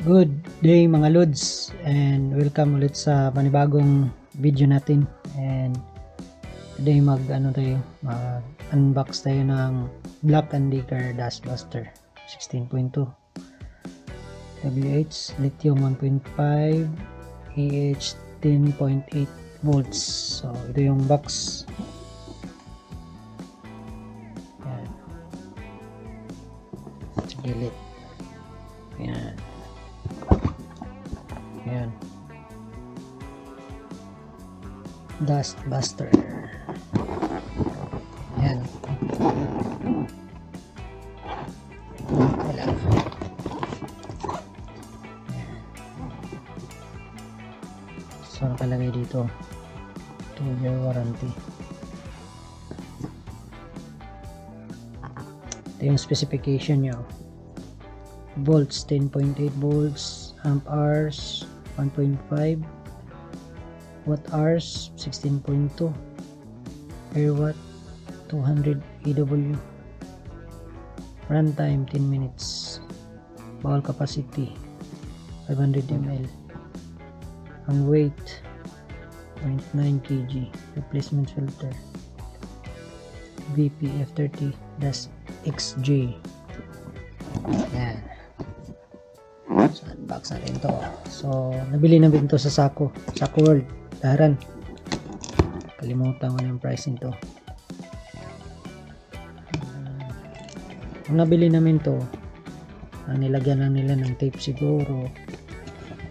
Good day mga Lods, and welcome ulit sa panibagong video natin. And today mag-unbox tayo ng Black & Decker Dustbuster 16.2 WH lithium 1.5 AH 10.8 volts. So ito yung box. Yan. Sa gilid. Yan. Ayan. Dustbuster. Ayan. Wala. So nakalagay dito 2-year warranty. Ito yung specification nyo. Volts 10.8 volts, amp hours 1.5, watt hours 16.2, air watt 200 EW, runtime 10 minutes, bowel capacity 500 ml, ang weight 0.9 kg, replacement filter VPF30-XJ. Yan. So, unbox natin to. So, nabili namin to sa Sako World, Daharan. Kalimutan ko na yung pricing to. Kung nabili namin to, ang nilagyan lang nila ng tape siguro.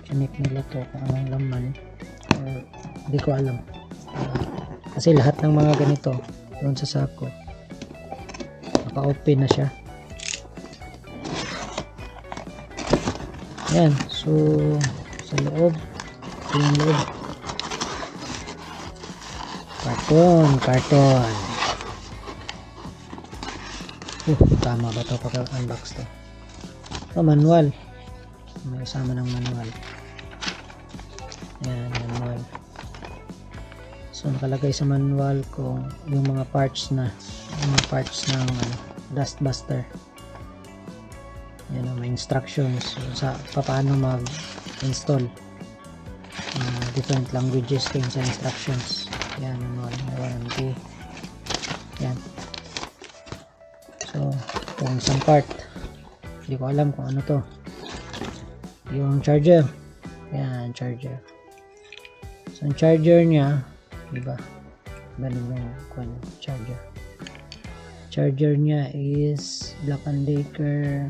Chinik nila to kung anong laman. Hindi ko alam. Kasi lahat ng mga ganito doon sa Sako, naka-open na siya. Yan, so sa loob, ito yung loob. Karton. Tama ba ito pag-unbox to? Ito, manual. May kasama ng manual. Yan, manual. So nakalagay sa manual kung yung mga parts ng dustbuster. Yan ang mga instructions sa paano mag-install. Different languages din sa instructions. Yan, warranty. Yan. So, itong isang part, hindi ko alam kung ano to. Yung charger. Yan, charger. So, ang charger niya, diba? Ganun yung charger. Charger niya is Black & Decker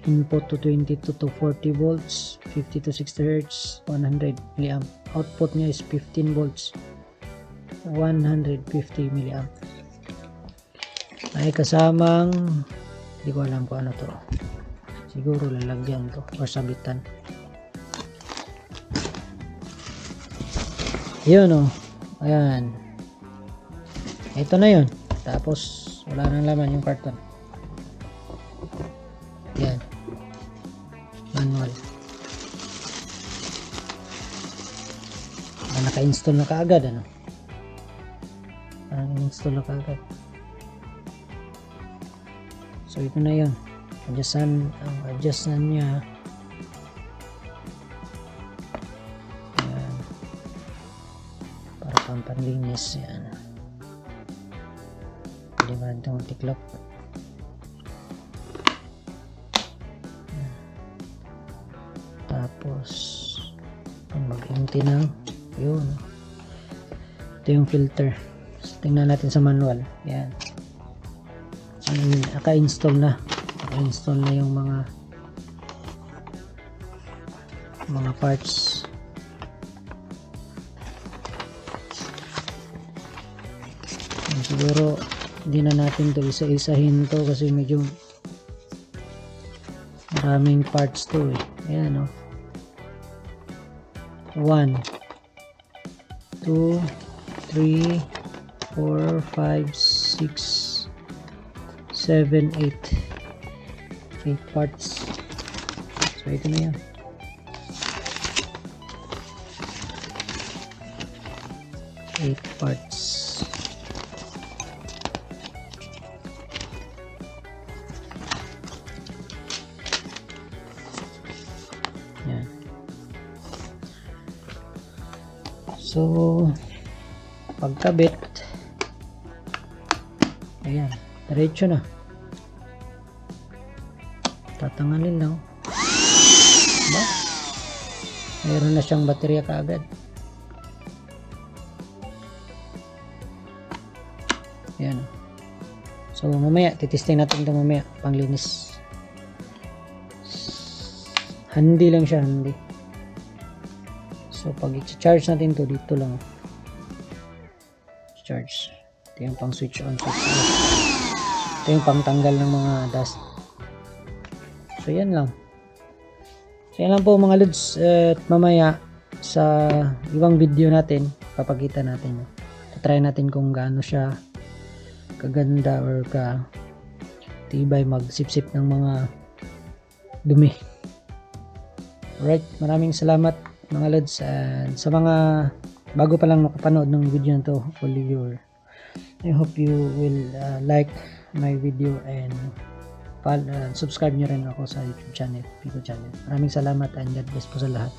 input to 22 to 40 volts, 50 to 60 Hz, 100 mA. Output niya is 15 volts, 150 mA. May kasamang, hindi ko alam kung ano to. Siguro lalagyan to or sabitan. Yun o. Ayan. Ito na yun. Tapos wala nang laman yung karton. Yan. Manual. Naka-install na kaagad, ano? Naka-install na kaagad. So ito na yun. Ang adjustan niya. Yan. Para pang panlinis. Yan. Pwede ba rin itong tiklop? Tapos mag-empty ng yun. Ito yung filter. So, tingnan natin sa manual. Yan. Naka-install na yung mga parts. Siguro hindi na natin to isa-isahin to kasi medyo maraming parts to eh. Ayan o. 1 2 3 4 5 6 7 8 parts. So ito na yan. 8 parts. So pagkabit, ayan, diretso na. Tatanggalin lang. Diba? Mayroon na siyang baterya kaagad. Ayan. So mamaya titesting natin ito mamaya, panglinis. Handy lang siya, handy. So pag i-charge natin to, dito lang charge. Ito yung pang switch on, switch off. Ito yung pang tanggal ng mga dust. So yan lang. So yan lang po mga lods. At mamaya sa ibang video natin papakita natin. Try natin kung gaano siya kaganda or ka tibay magsipsip ng mga dumi. Alright, maraming salamat mga lods, and sa mga bago pa lang nakapanood ng video na to, hopefully I hope you will like my video and subscribe nyo rin ako sa YouTube channel, Pico channel. Maraming salamat and God bless po sa lahat.